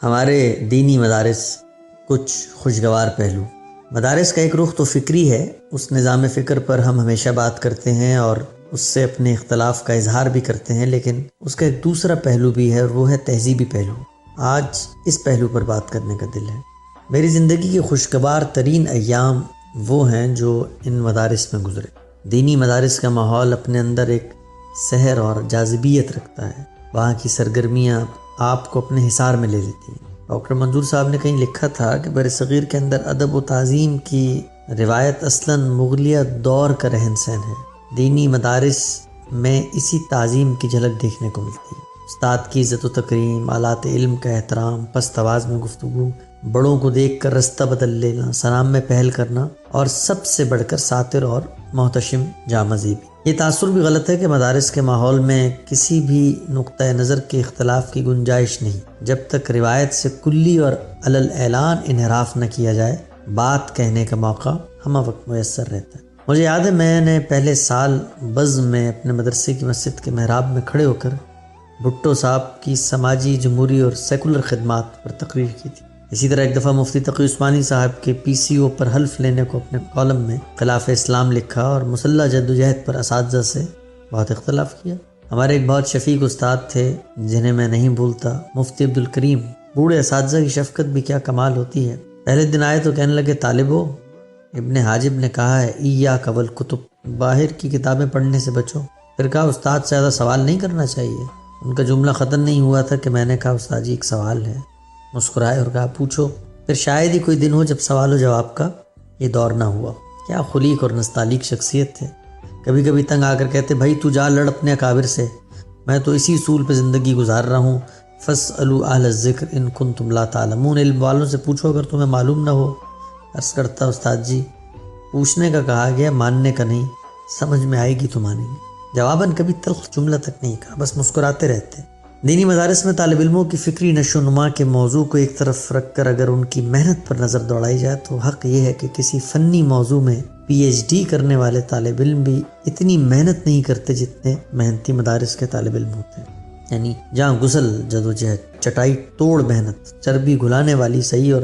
ہمارے دینی مدارس کچھ خوشگوار پہلو۔ مدارس کا ایک رخ تو فکری ہے، اس نظام فکر پر ہم ہمیشہ بات کرتے ہیں اور اس سے اپنے اختلاف کا اظہار بھی کرتے ہیں، لیکن اس کا ایک دوسرا پہلو بھی ہے اور وہ ہے تہذیبی پہلو۔ آج اس پہلو پر بات کرنے کا دل ہے۔ میری زندگی کے خوشگوار ترین ایام وہ ہیں جو ان مدارس میں گزرے۔ دینی مدارس کا ماحول اپنے اندر ایک سحر اور جاذبیت رکھتا ہے، وہاں کی سرگرمیاں آپ کو اپنے حصار میں لے لیتی ہیں۔ ڈاکٹر منظور صاحب نے کہیں لکھا تھا کہ برصغیر کے اندر ادب و تعظیم کی روایت اصلاً مغلیہ دور کا رہن سہن ہے۔ دینی مدارس میں اسی تعظیم کی جھلک دیکھنے کو ملتی ہے۔ استاد کی عزت و تکریم، آلات علم کا احترام، پست آواز میں گفتگو، بڑوں کو دیکھ کر رستہ بدل لینا، سلام میں پہل کرنا، اور سب سے بڑھ کر ساتر اور محتشم جامہ زیبی۔ یہ تاثر بھی غلط ہے کہ مدارس کے ماحول میں کسی بھی نقطۂ نظر کے اختلاف کی گنجائش نہیں، جب تک روایت سے کلی اور علی الاعلان انحراف نہ کیا جائے۔ بات کہنے کا موقع ہمہ وقت میسر رہتا ہے۔ مجھے یاد ہے میں نے پہلے سال بزم میں اپنے مدرسے کی مسجد کے محراب میں کھڑے ہو کر بھٹو صاحب کی سماجی، جمہوری اور سیکولر خدمات پر تقریر کی تھی۔ اسی طرح ایک دفعہ مفتی تقی عثمانی صاحب کے PCO پر حلف لینے کو اپنے کالم میں خلاف اسلام لکھا اور مسلح جدوجہد پر اساتذہ سے بہت اختلاف کیا۔ ہمارے ایک بہت شفیق استاد تھے جنہیں میں نہیں بھولتا، مفتی عبدالکریم۔ بوڑھے اساتذہ کی شفقت بھی کیا کمال ہوتی ہے۔ پہلے دن آئے تو کہنے لگے، طالبو، ابن حاجب نے کہا ہے ایاک والکتب، باہر کی کتابیں پڑھنے سے بچو۔ پھر کہا استاد سے زیادہ سوال نہیں کرنا چاہیے۔ ان کا جملہ ختم نہیں ہوا تھا کہ میں نے کہا استاد جی ایک سوال ہے۔ مسکرائے اور کہا پوچھو۔ پھر شاید ہی کوئی دن ہو جب سوال و جواب کا یہ دور نہ ہوا۔ کیا خلیق اور نستعلیق شخصیت تھے۔ کبھی کبھی تنگ آ کر کہتے، بھائی تو جا لڑ اپنے اکابر سے، میں تو اسی اصول پہ زندگی گزار رہا ہوں۔ فاسألوا اہل الذکر ان کنتم لا تعلمون، علم والوں سے پوچھو اگر تمہیں معلوم نہ ہو۔ عرض کرتا استاد جی پوچھنے کا کہا گیا، ماننے کا نہیں، سمجھ میں آئے گی تو مانیں گے۔ جواباً کبھی تلخ جملہ تک نہیں کہا، بس مسکراتے رہتے۔ دینی مدارس میں طالب علموں کی فکری نشو و نما کے موضوع کو ایک طرف رکھ کر اگر ان کی محنت پر نظر دوڑائی جائے تو حق یہ ہے کہ کسی فنی موضوع میں PhD کرنے والے طالب علم بھی اتنی محنت نہیں کرتے جتنے محنتی مدارس کے طالب علم ہوتے ہیں۔ یعنی جہاں غسل جدوجہد، چٹائی توڑ محنت، چربی گھلانے والی صحیح اور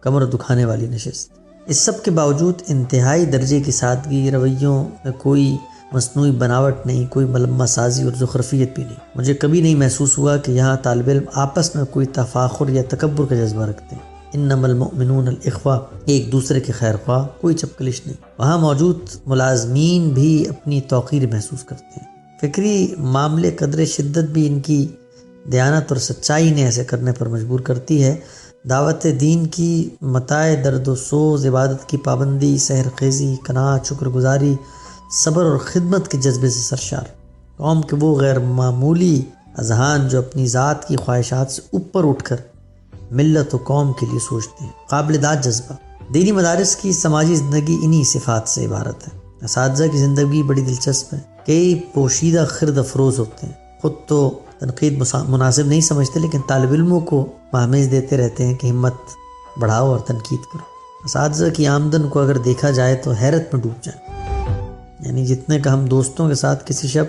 کمر دکھانے والی نشست، اس سب کے باوجود انتہائی درجے کی سادگی، رویوں میں کوئی مصنوعی بناوٹ نہیں، کوئی ملمہ سازی اور زخرفیت بھی نہیں۔ مجھے کبھی نہیں محسوس ہوا کہ یہاں طالب علم آپس میں کوئی تفاخر یا تکبر کا جذبہ رکھتے ہیں۔ انما المؤمنون الاخوہ، ایک دوسرے کے خیر خواہ، کوئی چپکلش نہیں۔ وہاں موجود ملازمین بھی اپنی توقیر محسوس کرتے ہیں۔ فکری معاملے قدر شدت بھی ان کی دیانت اور سچائی نے ایسے کرنے پر مجبور کرتی ہے۔ دعوت دین کی متاع درد و سوز، عبادت کی پابندی، سحر خیزی، قناعت، شکر گزاری، صبر اور خدمت کے جذبے سے سرشار قوم کے وہ غیر معمولی اذہان جو اپنی ذات کی خواہشات سے اوپر اٹھ کر ملت و قوم کے لیے سوچتے ہیں، قابل داد جذبہ۔ دینی مدارس کی سماجی زندگی انہی صفات سے عبارت ہے۔ اساتذہ کی زندگی بڑی دلچسپ ہے، کئی پوشیدہ خرد افروز ہوتے ہیں، خود تو تنقید مناسب نہیں سمجھتے لیکن طالب علموں کو مہمیز دیتے رہتے ہیں کہ ہمت بڑھاؤ اور تنقید کرو۔ اساتذہ کی آمدن کو اگر دیکھا جائے تو حیرت میں ڈوب جائیں، یعنی جتنے کا ہم دوستوں کے ساتھ کسی شب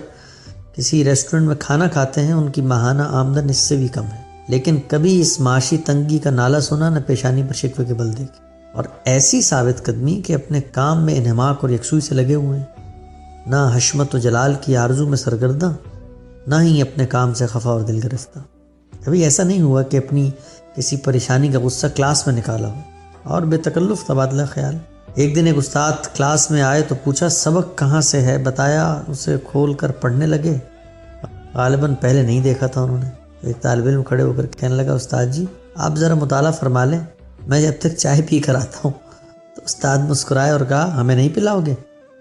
کسی ریسٹورنٹ میں کھانا کھاتے ہیں ان کی ماہانہ آمدن اس سے بھی کم ہے، لیکن کبھی اس معاشی تنگی کا نعرہ سنا نہ پیشانی پر شکوے کے بل دیکھے، اور ایسی ثابت قدمی کہ اپنے کام میں انہماک اور یکسوئی سے لگے ہوئے ہیں، نہ حشمت و جلال کی آرزو میں سرگرداں، نہ ہی اپنے کام سے خفا اور دل گرفتہ۔ کبھی ایسا نہیں ہوا کہ اپنی کسی پریشانی کا غصہ کلاس میں نکالا ہو، اور بے تکلف تبادلہ خیال۔ ایک دن ایک استاد کلاس میں آئے تو پوچھا سبق کہاں سے ہے، بتایا، اسے کھول کر پڑھنے لگے۔ غالباً پہلے نہیں دیکھا تھا انہوں نے۔ ایک طالب علم کھڑے ہو کر کہنے لگا، استاد جی آپ ذرا مطالعہ فرما لیں، میں جب تک چائے پی کر آتا ہوں۔ تو استاد مسکرائے اور کہا، ہمیں نہیں پلاؤ گے؟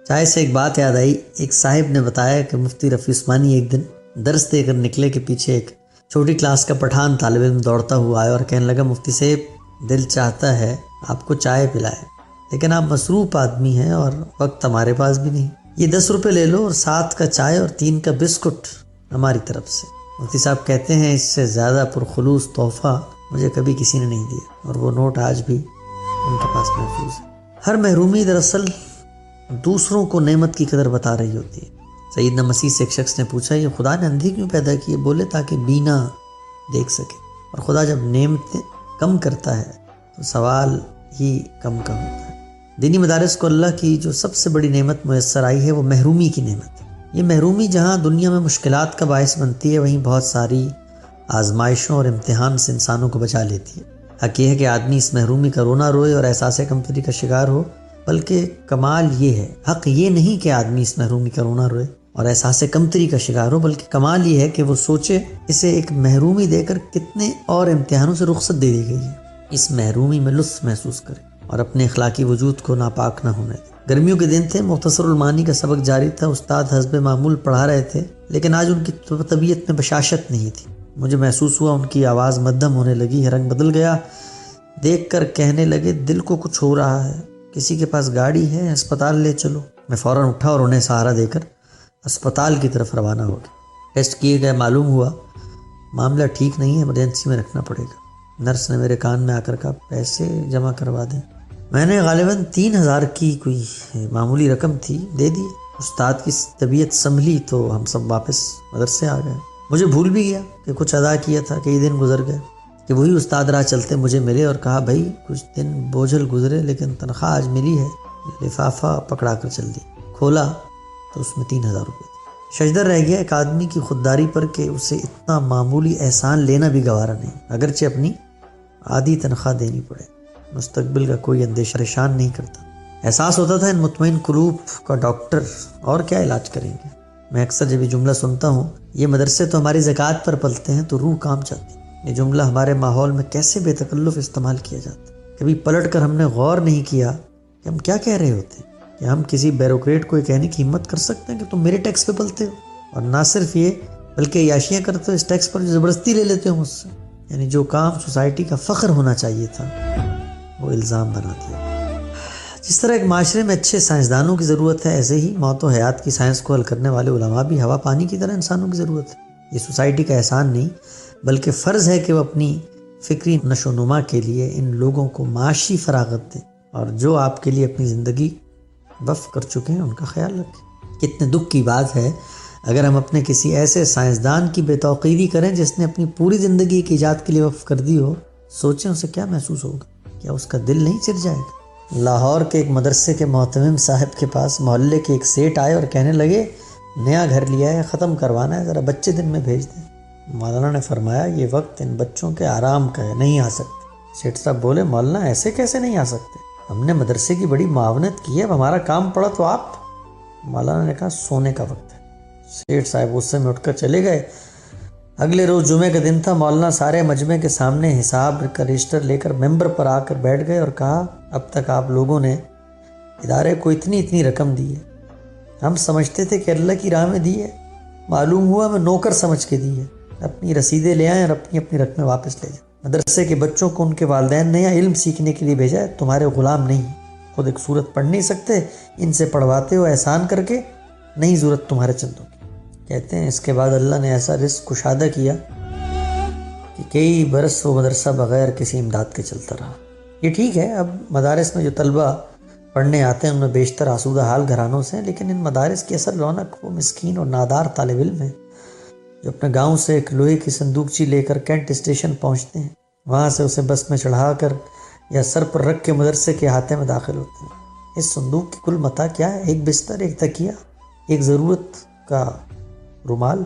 چائے سے ایک بات یاد آئی۔ ایک صاحب نے بتایا کہ مفتی رفیع عثمانی ایک دن درس دے کر نکلے کہ پیچھے ایک چھوٹی کلاس کا پٹھان طالب علم دوڑتا ہوا آیا اور کہنے لگا، مفتی صاحب دل چاہتا ہے آپ کو چائے پلائے، لیکن آپ مصروف آدمی ہیں اور وقت ہمارے پاس بھی نہیں، یہ 10 روپے لے لو اور 7 کا چائے اور 3 کا بسکٹ ہماری طرف سے۔ مفتی صاحب کہتے ہیں اس سے زیادہ پرخلوص تحفہ مجھے کبھی کسی نے نہیں دیا، اور وہ نوٹ آج بھی ان کے پاس محفوظ ہے۔ ہر محرومی دراصل دوسروں کو نعمت کی قدر بتا رہی ہوتی ہے۔ سیدنا مسیح سے ایک شخص نے پوچھا، یہ خدا نے اندھی کیوں پیدا کی ہے؟ بولے تاکہ بینا دیکھ سکے۔ اور خدا جب نعمتیں کم کرتا ہے تو سوال ہی کم کا ہوتا ہے۔ دینی مدارس کو اللہ کی جو سب سے بڑی نعمت میسر آئی ہے وہ محرومی کی نعمت ہے۔ یہ محرومی جہاں دنیا میں مشکلات کا باعث بنتی ہے، وہیں بہت ساری آزمائشوں اور امتحان سے انسانوں کو بچا لیتی ہے۔ حق یہ ہے کہ آدمی اس محرومی کا رونا روئے اور احساس کمتری کا شکار ہو، بلکہ کمال یہ ہے، حق یہ نہیں کہ آدمی اس محرومی کا رونا روئے اور احساس کمتری کا شکار ہو، بلکہ کمال یہ ہے کہ وہ سوچے اسے ایک محرومی دے کر کتنے اور امتحانوں سے رخصت دے دی گئی ہے، اس محرومی میں لطف محسوس کرے اور اپنے اخلاقی وجود کو ناپاک نہ ہونے دے۔ گرمیوں کے دن تھے، مختصر المعانی کا سبق جاری تھا، استاد حسب معمول پڑھا رہے تھے، لیکن آج ان کی طبیعت میں بشاشت نہیں تھی۔ مجھے محسوس ہوا ان کی آواز مدھم ہونے لگی، رنگ بدل گیا۔ دیکھ کر کہنے لگے دل کو کچھ ہو رہا ہے، کسی کے پاس گاڑی ہے، اسپتال لے چلو۔ میں فوراً اٹھا اور انہیں سہارا دے کر اسپتال کی طرف روانہ ہو گیا۔ ٹیسٹ کیے گئے، معلوم ہوا معاملہ ٹھیک نہیں ہے، ایمرجنسی میں رکھنا پڑے گا۔ نرس نے میرے کان میں آ کر کہا پیسے جمع کروا دیں۔ میں نے غالباً 3000 کی کوئی معمولی رقم تھی دے دی۔ استاد کی طبیعت سنبھلی تو ہم سب واپس مدرسے آ گئے۔ مجھے بھول بھی گیا کہ کچھ ادا کیا تھا۔ کئی دن گزر گئے کہ وہی استاد راہ چلتے مجھے ملے اور کہا بھائی کچھ دن بوجھل گزرے لیکن تنخواہ آج ملی ہے۔ لفافہ پکڑا کر چل دی، کھولا تو اس میں 3000 روپے تھے۔ ششدر رہ گیا ایک آدمی کی خودداری پر کہ اسے اتنا معمولی احسان لینا بھی گوارا نہیں، اگرچہ اپنی آدھی تنخواہ دینی پڑے۔ مستقبل کا کوئی اندیشہ پریشان نہیں کرتا۔ احساس ہوتا تھا ان مطمئن قلوب کا ڈاکٹر اور کیا علاج کریں گے۔ میں اکثر جب یہ جملہ سنتا ہوں، یہ مدرسے تو ہماری زکوٰۃ پر پلتے ہیں تو روح کام جاتی ہے، یہ جملہ ہمارے ماحول میں کیسے بے تکلف استعمال کیا جاتا ہے۔ کبھی پلٹ کر ہم نے غور نہیں کیا کہ ہم کیا کہہ رہے ہوتے ہیں۔ کہ ہم کسی بیوروکریٹ کو یہ کہنے کی ہمت کر سکتے ہیں کہ تم میرے ٹیکس پہ پلتے ہو، اور نہ صرف یہ بلکہ عیاشیاں کرتے ہو اس ٹیکس پر جو زبردستی لے لیتے ہو مجھ سے۔ یعنی جو کام سوسائٹی کا فخر ہونا چاہیے تھا وہ الزام بنا دیا۔ جس طرح ایک معاشرے میں اچھے سائنسدانوں کی ضرورت ہے، ایسے ہی موت و حیات کی سائنس کو حل کرنے والے علماء بھی ہوا پانی کی طرح انسانوں کی ضرورت ہے۔ یہ سوسائٹی کا احسان نہیں بلکہ فرض ہے کہ وہ اپنی فکری نشو و نما کے لیے ان لوگوں کو معاشی فراغت دیں، اور جو آپ کے لیے اپنی زندگی وقف کر چکے ہیں ان کا خیال رکھیں۔ کتنے دکھ کی بات ہے اگر ہم اپنے کسی ایسے سائنسدان کی بے توقیری کریں جس نے اپنی پوری زندگی ایک ایجاد کے لیے وقف کر دی ہو۔ سوچیں اسے کیا محسوس ہوگا، کیا اس کا دل نہیں چر جائے گا؟ لاہور کے ایک مدرسے کے محتمم صاحب کے پاس محلے کے ایک سیٹ آئے اور کہنے لگے نیا گھر لیا ہے، ختم کروانا ہے، ذرا بچے دن میں بھیج دیں۔ مولانا نے فرمایا یہ وقت ان بچوں کے آرام کا ہے، نہیں آ سکتے۔ سیٹ صاحب بولے مولانا ایسے کیسے نہیں آ سکتے، ہم نے مدرسے کی بڑی معاونت کی ہے، اب ہمارا کام پڑا تو آپ۔ مولانا نے کہا سونے کا وقت ہے۔ سیٹ صاحب غصے میں اٹھ کر چلے گئے۔ اگلے روز جمعے کا دن تھا۔ مولانا سارے مجمع کے سامنے حساب کا رجسٹر لے کر ممبر پر آ کر بیٹھ گئے اور کہا اب تک آپ لوگوں نے ادارے کو اتنی رقم دی ہے، ہم سمجھتے تھے کہ اللہ کی راہ میں دی ہے، معلوم ہوا میں نوکر سمجھ کے دی ہے، اپنی رسیدیں لے آئیں اور اپنی رقمیں واپس لے جائیں۔ مدرسے کے بچوں کو ان کے والدین نے علم سیکھنے کے لیے بھیجا ہے، تمہارے غلام نہیں، خود ایک سورت پڑھ نہیں سکتے، ان سے پڑھواتے ہو احسان کر کے، نہیں ضرورت تمہارے چندوں کی۔ کہتے ہیں اس کے بعد اللہ نے ایسا رزق کشادہ کیا کہ کئی برس وہ مدرسہ بغیر کسی امداد کے چلتا رہا۔ یہ ٹھیک ہے اب مدارس میں جو طلبہ پڑھنے آتے ہیں ان میں بیشتر آسودہ حال گھرانوں سے ہیں، لیکن ان مدارس کی اصل رونق وہ مسکین اور نادار طالب علم ہیں جو اپنے گاؤں سے ایک لوہے کی صندوقچی لے کر کینٹ اسٹیشن پہنچتے ہیں، وہاں سے اسے بس میں چڑھا کر یا سر پر رکھ کے مدرسے کے احاطے میں داخل ہوتے ہیں۔ اس صندوق کی کل متاع کیا ہے؟ ایک بستر، ایک تکیہ، ایک ضرورت کا رومال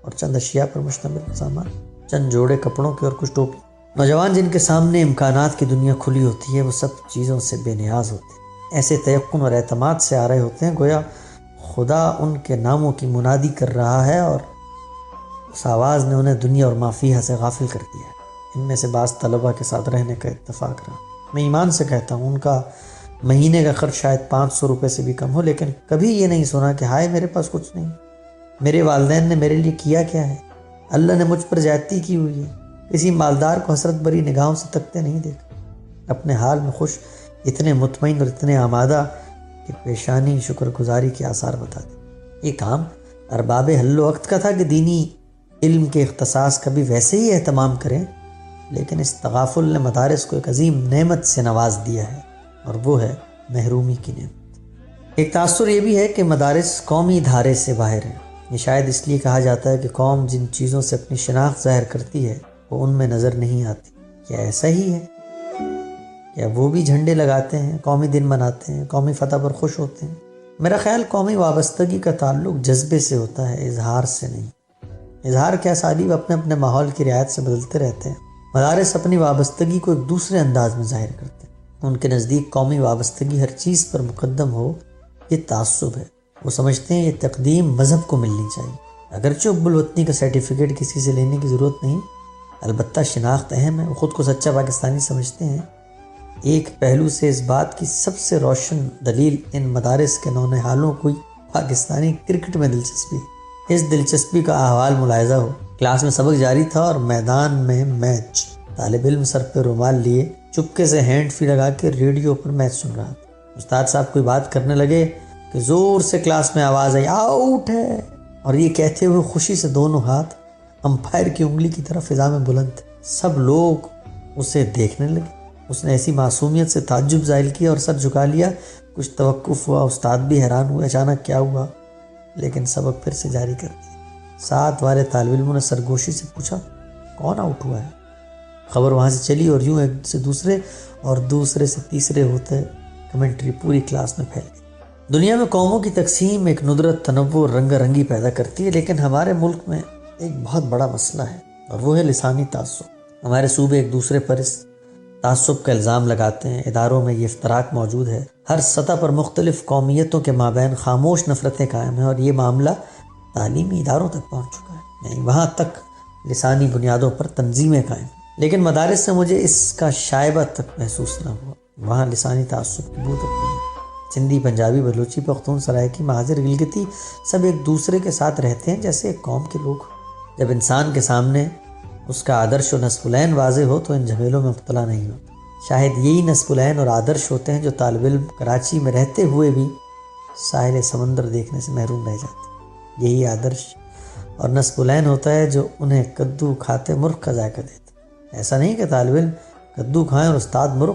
اور چند اشیاء پر مشتمل سامان، چند جوڑے کپڑوں کے اور کچھ ٹوپی۔ نوجوان جن کے سامنے امکانات کی دنیا کھلی ہوتی ہے وہ سب چیزوں سے بے نیاز ہوتے ہیں، ایسے تیقن اور اعتماد سے آ رہے ہوتے ہیں گویا خدا ان کے ناموں کی منادی کر رہا ہے اور اس آواز نے انہیں دنیا اور ما فیہا سے غافل کر دیا ہے۔ ان میں سے بعض طلبہ کے ساتھ رہنے کا اتفاق رہا۔ میں ایمان سے کہتا ہوں ان کا مہینے کا خرچ شاید 500 روپے سے بھی کم ہو، لیکن کبھی یہ نہیں سنا کہ ہائے میرے پاس کچھ نہیں، میرے والدین نے میرے لیے کیا کیا ہے، اللہ نے مجھ پر زیادتی کی ہوئی ہے۔ کسی مالدار کو حسرت بری نگاہوں سے تکتے نہیں دیکھا، اپنے حال میں خوش، اتنے مطمئن اور اتنے آمادہ کہ پیشانی شکر گزاری کے آثار بتا دے۔ یہ کام ارباب حل و عقد کا تھا کہ دینی علم کے اختصاص کا بھی ویسے ہی اہتمام کریں، لیکن اس تغافل نے مدارس کو ایک عظیم نعمت سے نواز دیا ہے، اور وہ ہے محرومی کی نعمت۔ ایک تاثر یہ بھی ہے کہ مدارس قومی دھارے سے باہر ہیں۔ یہ شاید اس لیے کہا جاتا ہے کہ قوم جن چیزوں سے اپنی شناخت ظاہر کرتی ہے وہ ان میں نظر نہیں آتی۔ کیا ایسا ہی ہے؟ کیا وہ بھی جھنڈے لگاتے ہیں، قومی دن مناتے ہیں، قومی فتح پر خوش ہوتے ہیں؟ میرا خیال قومی وابستگی کا تعلق جذبے سے ہوتا ہے، اظہار سے نہیں۔ اظہار کیا اسالیب اپنے اپنے ماحول کی رعایت سے بدلتے رہتے ہیں۔ مدارس اپنی وابستگی کو ایک دوسرے انداز میں ظاہر کرتے ہیں۔ ان کے نزدیک قومی وابستگی ہر چیز پر مقدم ہو یہ تعصب ہے۔ وہ سمجھتے ہیں یہ تقدیم مذہب کو ملنی چاہیے۔ اگرچہ حب الوطنی کا سرٹیفکیٹ کسی سے لینے کی ضرورت نہیں، البتہ شناخت اہم ہے۔ وہ خود کو سچا پاکستانی سمجھتے ہیں۔ ایک پہلو سے اس بات کی سب سے روشن دلیل ان مدارس کے نونہالوں کو پاکستانی کرکٹ میں دلچسپی ہے۔ اس دلچسپی کا احوال ملاحظہ ہو۔ کلاس میں سبق جاری تھا اور میدان میں میچ۔ طالب علم سر پہ رومال لیے چپکے سے ہینڈ فری لگا کے ریڈیو پر میچ سن رہا تھا۔ استاد صاحب کوئی بات کرنے لگے کہ زور سے کلاس میں آواز آئی، آؤٹ ہے، اور یہ کہتے ہوئے خوشی سے دونوں ہاتھ امپائر کی انگلی کی طرف فضا میں بلند تھے۔ سب لوگ اسے دیکھنے لگے۔ اس نے ایسی معصومیت سے تعجب ظاہر کیا اور سر جھکا لیا۔ کچھ توقف ہوا، استاد بھی حیران ہوئے اچانک کیا ہوا، لیکن سبق پھر سے جاری کر دیا۔ ساتھ والے طالب علموں نے سرگوشی سے پوچھا، کون آؤٹ ہوا ہے؟ خبر وہاں سے چلی اور یوں ایک سے دوسرے اور دوسرے سے تیسرے ہوتے کمنٹری پوری کلاس میں پھیل گئی۔ دنیا میں قوموں کی تقسیم ایک ندرت، تنوع، رنگ رنگی پیدا کرتی ہے، لیکن ہمارے ملک میں ایک بہت بڑا مسئلہ ہے اور وہ ہے لسانی تعصب۔ ہمارے صوبے ایک دوسرے پر اس تعصب کا الزام لگاتے ہیں۔ اداروں میں یہ افتراق موجود ہے۔ ہر سطح پر مختلف قومیتوں کے مابین خاموش نفرتیں قائم ہیں اور یہ معاملہ تعلیمی اداروں تک پہنچ چکا ہے، یعنی وہاں تک لسانی بنیادوں پر تنظیمیں قائم ہیں۔ لیکن مدارس سے مجھے اس کا شائبہ تک محسوس نہ ہوا۔ وہاں لسانی تعصب کی بو تک نہیں۔ سندھی، پنجابی، بلوچی، پختون، سرائکی، مہاجر، گلگتی سب ایک دوسرے کے ساتھ رہتے ہیں جیسے ایک قوم کے لوگ۔ جب انسان کے سامنے اس کا آدرش و نصب العین واضح ہو تو ان جھمیلوں میں مبتلا نہیں ہوتا۔ شاید یہی نصب العین اور آدرش ہوتے ہیں جو طالب علم کراچی میں رہتے ہوئے بھی ساحل سمندر دیکھنے سے محروم رہ جاتے ہیں۔ یہی آدرش اور نصب العین ہوتا ہے جو انہیں کدو کھاتے مرغ کا ذائقہ دیتا ہے۔ ایسا نہیں کہ طالب علم کدو کھائیں اور استاد مرغ،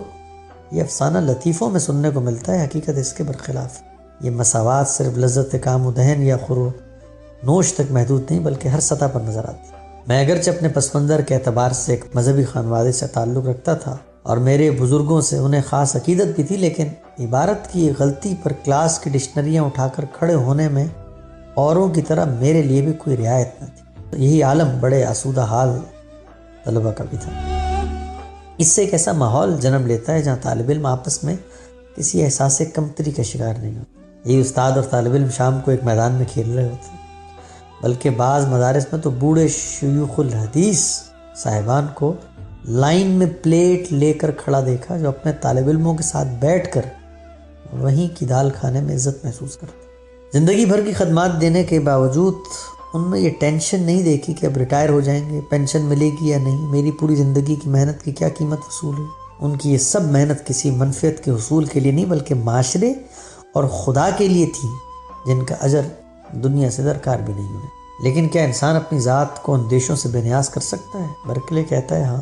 یہ افسانہ لطیفوں میں سننے کو ملتا ہے، حقیقت اس کے برخلاف ہے۔ یہ مساوات صرف لذت کام و دہن یا خور و نوش تک محدود نہیں بلکہ ہر سطح پر نظر آتی ہے۔ میں اگرچہ اپنے پس منظر کے اعتبار سے ایک مذہبی خانوادے سے تعلق رکھتا تھا اور میرے بزرگوں سے انہیں خاص عقیدت بھی تھی، لیکن عبارت کی ایک غلطی پر کلاس کی ڈکشنریاں اٹھا کر کھڑے ہونے میں اوروں کی طرح میرے لیے بھی کوئی رعایت نہ تھی۔ یہی عالم بڑے آسودہ حال طلبہ کا بھی تھا۔ اس سے ایک ایسا ماحول جنم لیتا ہے جہاں طالب علم آپس میں کسی احساس کمتری کا شکار نہیں ہوتا۔ یہی استاد اور طالب علم شام کو ایک میدان میں کھیل رہے ہوتے ہیں، بلکہ بعض مدارس میں تو بوڑھے شیوخ الحدیث صاحبان کو لائن میں پلیٹ لے کر کھڑا دیکھا جو اپنے طالب علموں کے ساتھ بیٹھ کر وہیں کی دال کھانے میں عزت محسوس کرتے۔ زندگی بھر کی خدمات دینے کے باوجود ان میں یہ ٹینشن نہیں دیکھی کہ اب ریٹائر ہو جائیں گے، پینشن ملے گی یا نہیں، میری پوری زندگی کی محنت کی کیا قیمت وصول ہوئی۔ ان کی یہ سب محنت کسی منفعت کے حصول کے لیے نہیں بلکہ معاشرے اور خدا کے لیے تھی، جن کا اجر دنیا سے درکار بھی نہیں ہونے۔ لیکن کیا انسان اپنی ذات کو اندیشوں سے بے نیاز کر سکتا ہے؟ برکلے کہتا ہے ہاں،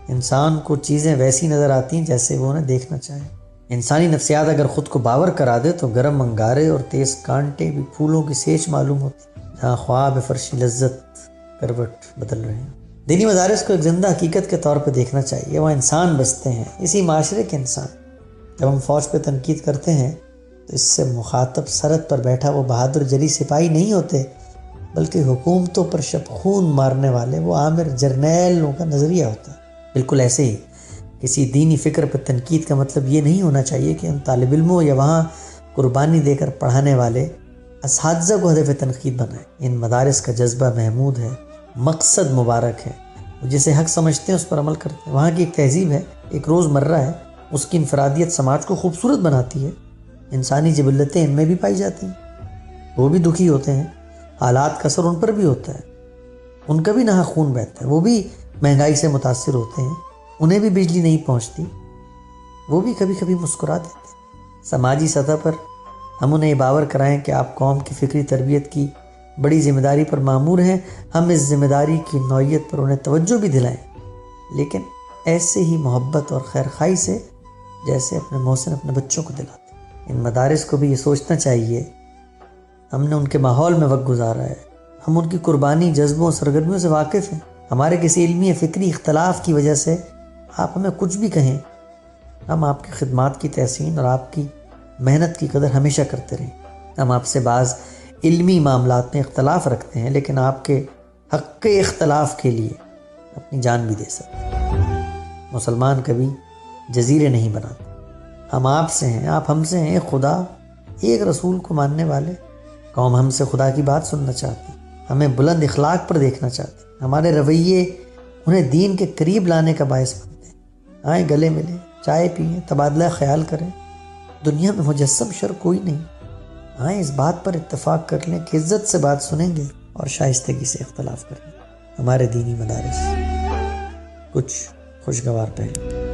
انسان کو چیزیں ویسی نظر آتی ہیں جیسے وہ انہیں دیکھنا چاہے۔ انسانی نفسیات اگر خود کو باور کرا دے تو گرم انگارے اور تیز کانٹے بھی پھولوں کی سیچ معلوم ہوتی، جہاں خواب فرشی لذت کروٹ بدل رہے ہیں۔ دینی مدارس کو ایک زندہ حقیقت کے طور پہ دیکھنا چاہیے۔ وہ انسان بستے ہیں، اسی معاشرے کے انسان۔ جب ہم فوج پہ تنقید کرتے ہیں تو اس سے مخاطب سرحد پر بیٹھا وہ بہادر جری سپاہی نہیں ہوتے بلکہ حکومتوں پر شب خون مارنے والے وہ عامر جرنیلوں کا نظریہ ہوتا ہے۔ بالکل ایسے ہی کسی دینی فکر پر تنقید کا مطلب یہ نہیں ہونا چاہیے کہ ان طالب علموں یا وہاں قربانی دے کر پڑھانے والے اساتذہ کو ہدف تنقید بنائیں۔ ان مدارس کا جذبہ محمود ہے، مقصد مبارک ہے، جسے حق سمجھتے ہیں اس پر عمل کرتے ہیں۔ وہاں کی ایک تہذیب ہے، ایک روز مرہ ہے، اس کی انفرادیت سماج کو خوبصورت بناتی ہے۔ انسانی جبلتیں ان میں بھی پائی جاتی ہیں، وہ بھی دکھی ہوتے ہیں، حالات کا اثر ان پر بھی ہوتا ہے، ان کا بھی ناحق خون بہتا ہے، وہ بھی مہنگائی سے متاثر ہوتے ہیں، انہیں بھی بجلی نہیں پہنچتی، وہ بھی کبھی کبھی مسکرا دیتے ہیں۔ سماجی سطح پر ہم انہیں یہ باور کرائیں کہ آپ قوم کی فکری تربیت کی بڑی ذمہ داری پر مامور ہیں، ہم اس ذمہ داری کی نوعیت پر انہیں توجہ بھی دلائیں، لیکن ایسے ہی محبت اور خیرخواہی سے جیسے اپنے محسن اپنے بچوں کو دلاتے۔ ان مدارس کو بھی یہ سوچنا چاہیے ہم نے ان کے ماحول میں وقت گزارا ہے، ہم ان کی قربانی، جذبوں، سرگرمیوں سے واقف ہیں۔ ہمارے کسی علمی یا فکری اختلاف کی وجہ سے آپ ہمیں کچھ بھی کہیں، ہم آپ کی خدمات کی تحسین اور آپ کی محنت کی قدر ہمیشہ کرتے رہیں۔ ہم آپ سے بعض علمی معاملات میں اختلاف رکھتے ہیں، لیکن آپ کے حق کے اختلاف کے لیے اپنی جان بھی دے سکتے ہیں۔ مسلمان کبھی جزیرے نہیں بناتے، ہم آپ سے ہیں، آپ ہم سے ہیں، ایک خدا ایک رسول کو ماننے والے۔ قوم ہم سے خدا کی بات سننا چاہتی، ہمیں بلند اخلاق پر دیکھنا چاہتی، ہمارے رویے انہیں دین کے قریب لانے کا باعث بنتے ہیں۔ آئیں گلے ملیں، چائے پئیں، تبادلہ خیال کریں۔ دنیا میں مجسم شر کوئی نہیں، آئیں اس بات پر اتفاق کر لیں کہ عزت سے بات سنیں گے اور شائستگی سے اختلاف کریں گے۔ ہمارے دینی مدارس، کچھ خوشگوار پہلو۔